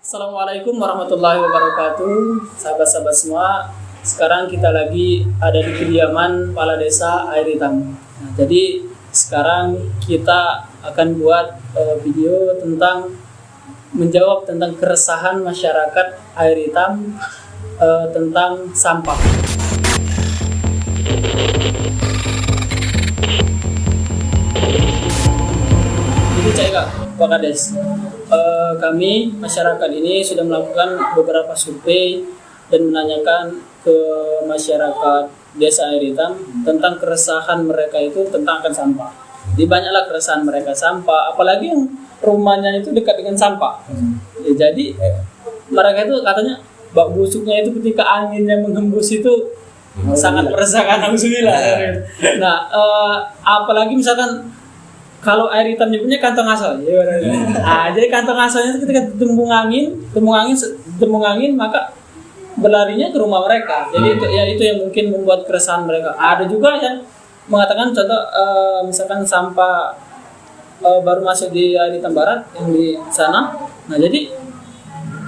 Assalamualaikum warahmatullahi wabarakatuh, sahabat-sahabat semua. Sekarang kita lagi ada di kediaman Kepala Desa Air Hitam. Nah, jadi sekarang kita akan buat video tentang menjawab tentang keresahan masyarakat Air Hitam tentang sampah. Jadi Pak Kades, kami masyarakat ini sudah melakukan beberapa survei dan menanyakan ke masyarakat Desa Air Hitam tentang keresahan mereka itu tentang akan sampah. Jadi banyaklah keresahan mereka sampah, apalagi yang rumahnya itu dekat dengan sampah. Ya, jadi mereka itu katanya bak busuknya itu ketika angin yang menghembus itu sangat meresahkan. Alhamdulillah. Nah, apalagi misalkan kalau Air Hitam nyebutnya kantong asal, jadi kantong asalnya itu ketika tembung angin maka berlarinya ke rumah mereka. Jadi itu yang mungkin membuat keresahan mereka. Ada juga yang mengatakan contoh misalkan sampah baru masuk di Air Hitam Barat yang di sana. Nah jadi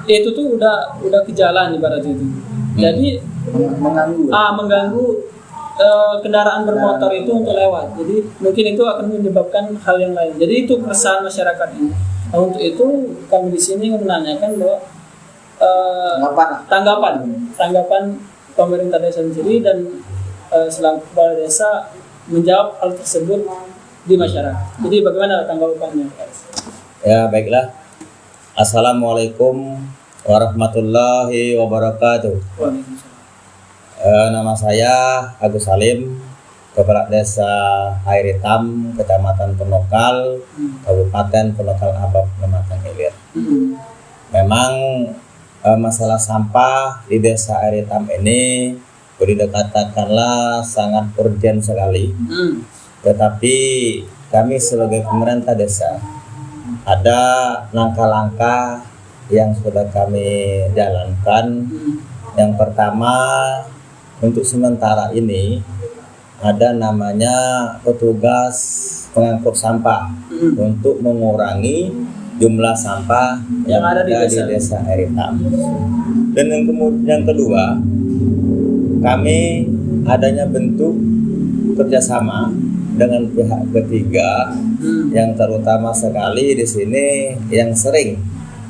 itu tuh udah ke jalan ibarat itu. Jadi mengganggu kendaraan bermotor itu untuk lewat. Jadi mungkin itu akan menyebabkan hal yang lain. Jadi itu keresahan masyarakat ini. Nah, untuk itu kami di sini menanyakan bahwa tanggapan pemerintah desa sendiri dan selaku kepala desa menjawab hal tersebut di masyarakat. Jadi bagaimana tanggapannya? Ya baiklah. Assalamualaikum warahmatullahi wabarakatuh. Waalaikumsalam. Nama saya Agus Salim, Kepala Desa Air Hitam, Kecamatan Penokal, Kabupaten Penokal Abab, Kecamatan Ilir. Memang masalah sampah di Desa Air Hitam ini boleh dikatakanlah sangat urgent sekali. Tetapi kami sebagai pemerintah desa ada langkah-langkah yang sudah kami jalankan. Yang pertama, untuk sementara ini ada namanya petugas pengangkut sampah untuk mengurangi jumlah sampah yang ada di Desa Air Hitam. Dan yang kedua, kami adanya bentuk kerjasama dengan pihak ketiga yang terutama sekali di sini yang sering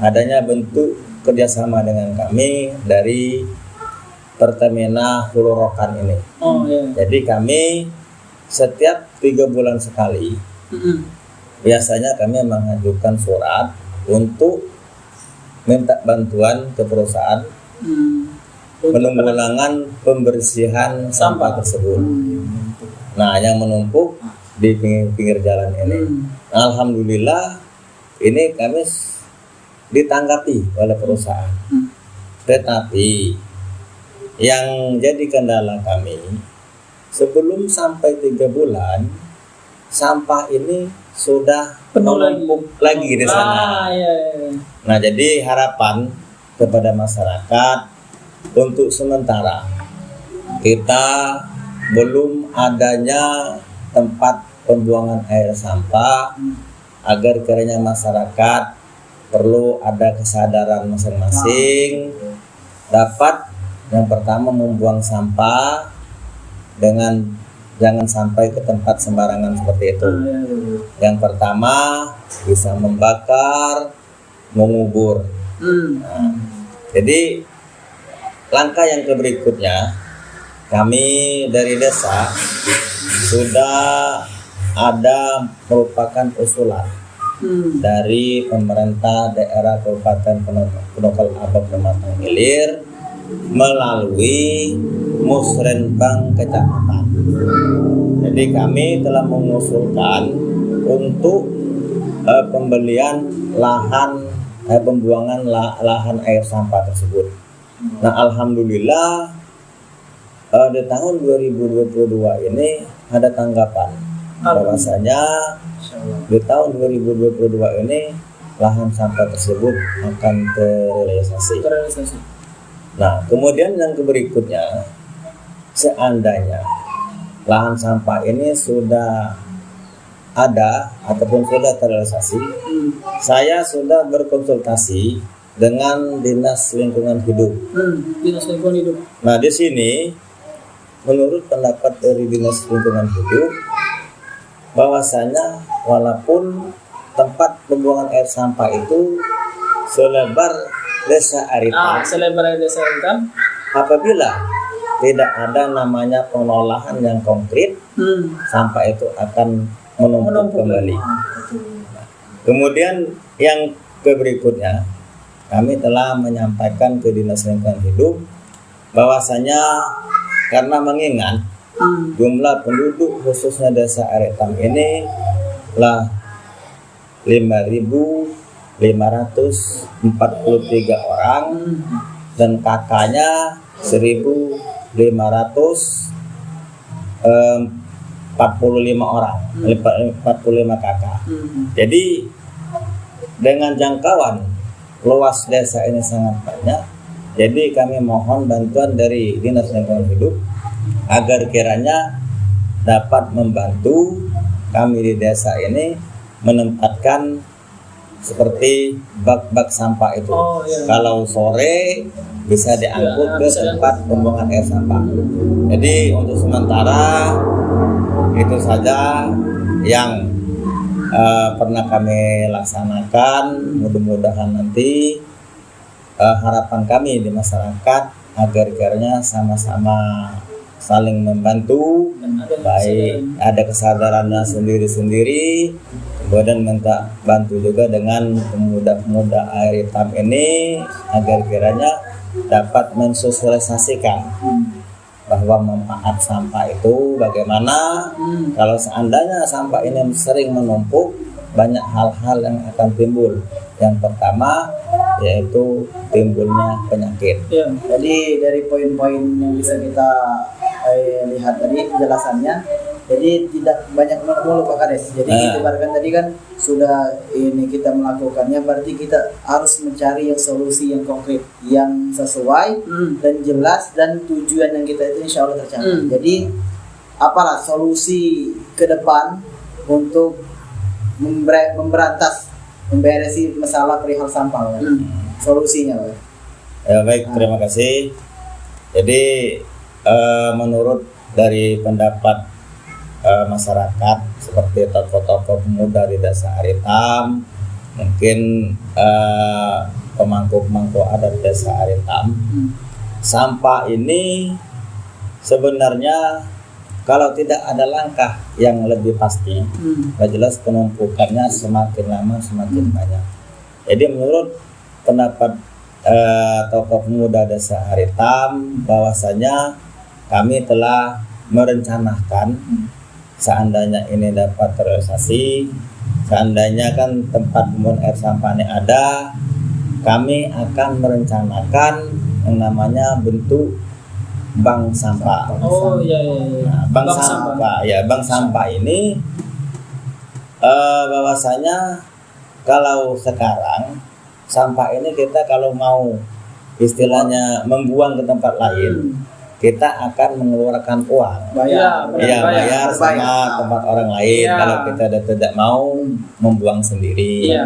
adanya bentuk kerjasama dengan kami dari Pertamina Hulu Rokan ini. Jadi kami setiap 3 bulan sekali biasanya kami mengajukan surat untuk minta bantuan ke perusahaan penanggulangan pembersihan sampah tersebut. Nah, yang menumpuk di pinggir jalan ini. Alhamdulillah ini kami ditanggapi oleh perusahaan. Tetapi yang jadi kendala kami, sebelum sampai 3 bulan sampah ini sudah menumpuk lagi di sana. Nah, jadi harapan kepada masyarakat untuk sementara kita belum adanya tempat pembuangan air sampah, agar kiranya masyarakat perlu ada kesadaran masing-masing dapat yang pertama membuang sampah dengan jangan sampai ke tempat sembarangan seperti itu. Yang pertama bisa membakar, mengubur. Nah, jadi langkah yang berikutnya kami dari desa sudah ada merupakan usulan dari pemerintah daerah Kabupaten Penokal Abab Kecamatan Ilir melalui Musrenbang Kecamatan. Jadi kami telah mengusulkan untuk pembelian lahan pembuangan lahan air sampah tersebut. Nah, alhamdulillah di tahun 2022 ini ada tanggapan bahwasanya di tahun 2022 ini lahan sampah tersebut akan terrealisasi. Nah, kemudian yang berikutnya, seandainya lahan sampah ini sudah ada ataupun sudah terrealisasi, saya sudah berkonsultasi dengan Dinas Lingkungan Hidup. Dinas Lingkungan Hidup. Nah, di sini menurut pendapat dari Dinas Lingkungan Hidup bahwasanya walaupun tempat pembuangan air sampah itu selebar Desa Aritam, Selebar Desa Aritam, apabila tidak ada namanya pengolahan yang konkret, sampah itu akan menumpuk kembali. Kemudian yang berikutnya, kami telah menyampaikan ke Dinas Lingkungan Hidup bahwasanya karena mengingat jumlah penduduk khususnya Desa Aritam ini lah 5.543 orang dan kakaknya 1.545 orang, 45 kakak. Jadi dengan jangkauan luas desa ini sangat banyak. Jadi kami mohon bantuan dari Dinas Lingkungan Hidup agar kiranya dapat membantu kami di desa ini menempatkan seperti bak-bak sampah itu. Kalau sore bisa diangkut ke tempat pembuangan air sampah. Jadi untuk sementara itu saja yang pernah kami laksanakan. Mudah-mudahan nanti harapan kami di masyarakat agar kiranya sama-sama saling membantu, baik ada kesadarannya sendiri-sendiri, kemudian minta bantu juga dengan pemuda-pemuda Aritam ini agar kiranya dapat mensosialisasikan bahwa manfaat sampah itu bagaimana. Kalau seandainya sampah ini sering menumpuk, banyak hal-hal yang akan timbul. Yang pertama yaitu timbulnya penyakit. Jadi dari poin-poin yang bisa kita lihat tadi penjelasannya, jadi tidak banyak mulu Pak Kades. Jadi kita ibaratkan tadi kan sudah ini kita melakukannya, berarti kita harus mencari yang solusi yang konkret, yang sesuai dan jelas, dan tujuan yang kita itu insya Allah tercapai. Jadi apalah solusi ke depan untuk memberesi masalah perihal sampah, solusinya, Pak. Ya, baik, terima kasih. Jadi menurut dari pendapat masyarakat seperti tokoh-tokoh pemuda di Desa Aritam, mungkin pemangku-pemangku adat Desa Aritam, sampah ini sebenarnya kalau tidak ada langkah yang lebih pasti, jelas penumpukannya semakin lama semakin banyak. Jadi menurut pendapat tokoh pemuda Desa Aritam, bahwasanya kami telah merencanakan seandainya ini dapat terrealisasi, seandainya kan tempat pembuangan air sampah ini ada, kami akan merencanakan yang namanya bentuk bank sampah. Nah, bank sampah. Ya, bank sampah ini bahwasanya kalau sekarang sampah ini kita kalau mau istilahnya membuang ke tempat lain, kita akan mengeluarkan uang, bayar sama tempat orang lain kalau kita tidak mau membuang sendiri.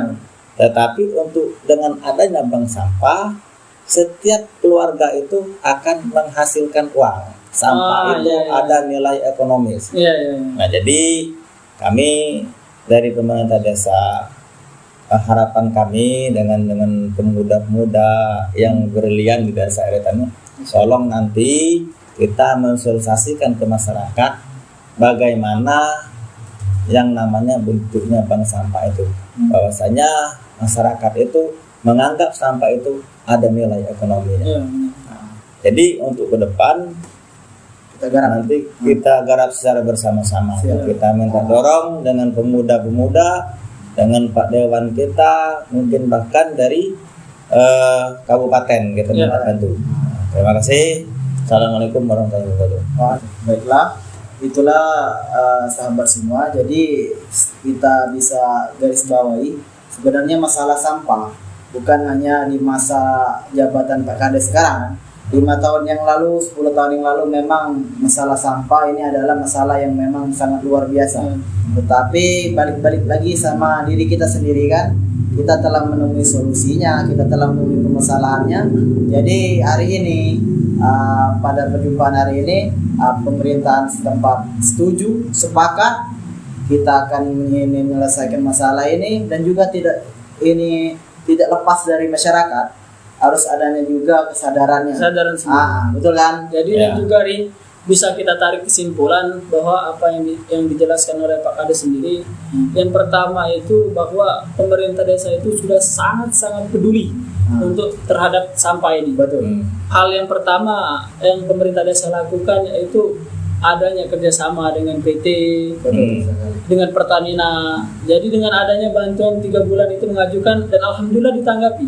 Tetapi untuk dengan adanya bank sampah, setiap keluarga itu akan menghasilkan uang. Sampah itu ada nilai ekonomis. Nah, jadi kami dari pemerintah desa, harapan kami dengan pemuda-pemuda yang berlian di Desa Aritam, tolong nanti kita mensosialisasikan ke masyarakat bagaimana yang namanya bentuknya bank sampah itu. Bahwasanya masyarakat itu menganggap sampah itu ada nilai ekonominya. Jadi untuk ke depan nanti kita garap secara bersama-sama. Kita minta dorong dengan pemuda-pemuda, dengan Pak Dewan kita, mungkin bahkan dari kabupaten kita minta bantu. Terima kasih. Assalamualaikum warahmatullahi wabarakatuh. Baiklah, itulah sahabat semua. Jadi kita bisa garis bawahi sebenarnya masalah sampah bukan hanya di masa jabatan Pak Kades sekarang. 5 tahun yang lalu, 10 tahun yang lalu memang masalah sampah ini adalah masalah yang memang sangat luar biasa. Tetapi balik-balik lagi sama diri kita sendiri kan, kita telah menemui solusinya, kita telah menemui permasalahannya. Jadi hari ini pada perjumpaan hari ini pemerintahan setempat setuju, sepakat kita akan menyelesaikan masalah ini, dan juga tidak lepas dari masyarakat, harus adanya juga kesadarannya. Kesadaran sendiri. Betul kan? Jadi ini juga bisa kita tarik kesimpulan bahwa apa yang dijelaskan oleh Pak Kades sendiri, yang pertama itu bahwa pemerintah desa itu sudah sangat-sangat peduli untuk terhadap sampah ini. Betul. Hal yang pertama yang pemerintah desa lakukan yaitu adanya kerjasama dengan PT, dengan Pertamina. Jadi dengan adanya bantuan 3 bulan itu mengajukan dan alhamdulillah ditanggapi.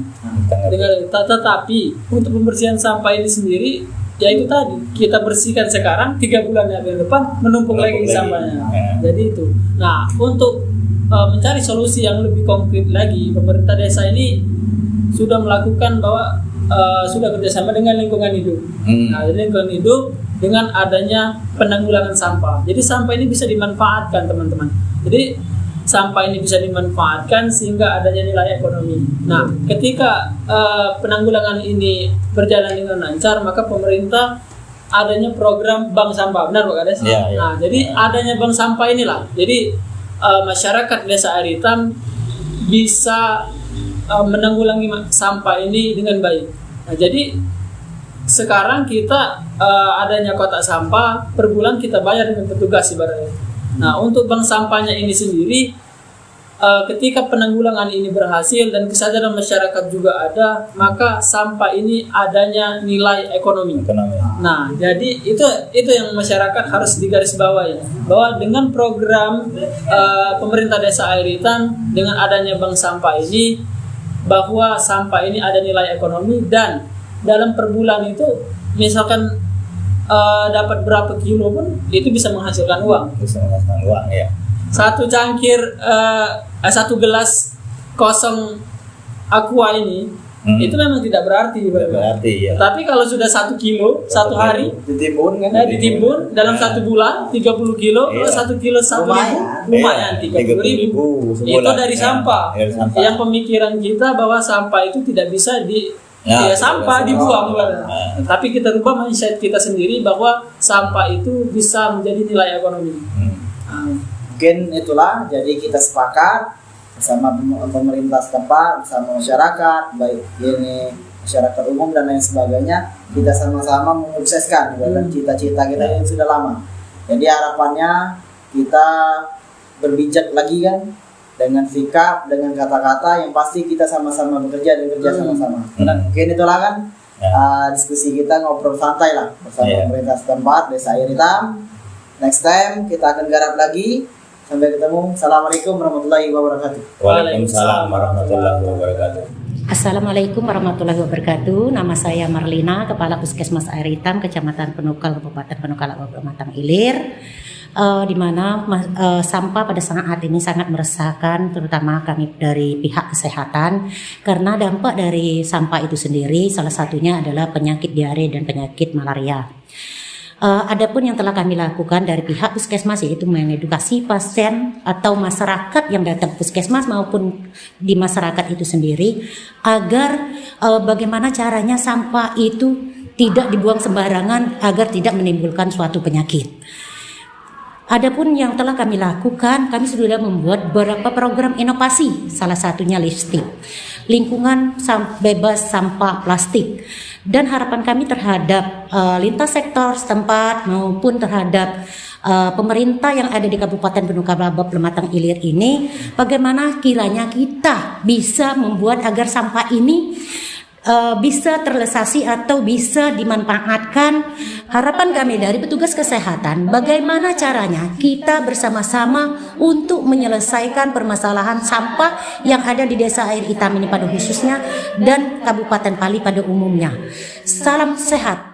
Tetapi untuk pembersihan sampah ini sendiri, ya itu tadi, kita bersihkan sekarang, 3 bulan yang depan menumpuk lagi sampahnya. Jadi itu. Nah, untuk mencari solusi yang lebih konkret lagi, pemerintah desa ini sudah melakukan bahwa sudah kerjasama dengan lingkungan hidup. Nah, jadi lingkungan hidup dengan adanya penanggulangan sampah. Jadi sampah ini bisa dimanfaatkan, teman-teman. Jadi sampah ini bisa dimanfaatkan sehingga adanya nilai ekonomi. Nah, ketika penanggulangan ini berjalan dengan lancar, maka pemerintah adanya program bank sampah, benar Pak Kades? Ya. Nah, jadi adanya bank sampah inilah. Jadi masyarakat Desa Air Hitam bisa menanggulangi sampah ini dengan baik. Nah, jadi sekarang kita adanya kotak sampah per bulan kita bayar dengan petugas ibaratnya. Nah, untuk bank sampahnya ini sendiri, ketika penanggulangan ini berhasil dan kesadaran masyarakat juga ada, maka sampah ini adanya nilai ekonomi. Nah, jadi itu yang masyarakat harus digarisbawahi, bahwa dengan program pemerintah Desa Air Hitam dengan adanya bank sampah ini, bahwa sampah ini ada nilai ekonomi, dan dalam per bulan itu misalkan dapat berapa kilo pun itu bisa menghasilkan uang. Bisa menghasilkan uang, ya. Satu cangkir, satu gelas kosong aqua ini, itu memang tidak berarti. Ya. Tapi kalau sudah 1 kilo satu hari ditimbun kan? Ditimbun dalam 1 bulan 30 kilo, 1 kilo 1.000, lumayan 30.000. Itu dari sampah. Yang pemikiran kita bahwa sampah itu tidak bisa sampah dibuang. Tapi kita rubah mindset kita sendiri bahwa sampah itu bisa menjadi nilai ekonomi. Mungkin itulah, jadi kita sepakat bersama pemerintah setempat, bersama masyarakat, baik ini masyarakat umum dan lain sebagainya, kita sama-sama menyukseskan dalam cita-cita kita yang sudah lama. Jadi harapannya kita berbijak lagi kan, dengan sikap, dengan kata-kata yang pasti kita sama-sama bekerja dan kerja sama-sama. Mungkin itulah kan diskusi kita, ngobrol santai lah bersama pemerintah setempat Desa Air Hitam. Next time kita akan garap lagi. Sampai ketemu. Assalamualaikum warahmatullahi wabarakatuh. Waalaikumsalam warahmatullahi wabarakatuh. Assalamualaikum warahmatullahi wabarakatuh. Nama saya Marlina, Kepala Puskesmas Air Hitam, Kecamatan Penukal, Kabupaten Penukal, Batang Ilir. Di mana sampah pada saat ini sangat meresahkan, terutama kami dari pihak kesehatan, karena dampak dari sampah itu sendiri salah satunya adalah penyakit diare dan penyakit malaria. Adapun yang telah kami lakukan dari pihak puskesmas yaitu mengedukasi pasien atau masyarakat yang datang ke puskesmas maupun di masyarakat itu sendiri agar bagaimana caranya sampah itu tidak dibuang sembarangan agar tidak menimbulkan suatu penyakit. Adapun yang telah kami lakukan, kami sudah membuat beberapa program inovasi, salah satunya listrik, lingkungan bebas sampah plastik. Dan harapan kami terhadap lintas sektor setempat maupun terhadap pemerintah yang ada di Kabupaten Penukal Batang Ilir ini, bagaimana kiranya kita bisa membuat agar sampah ini bisa terrealisasi atau bisa dimanfaatkan. Harapan kami dari petugas kesehatan, bagaimana caranya kita bersama-sama untuk menyelesaikan permasalahan sampah yang ada di Desa Air Hitam ini pada khususnya dan Kabupaten Pali pada umumnya. Salam sehat.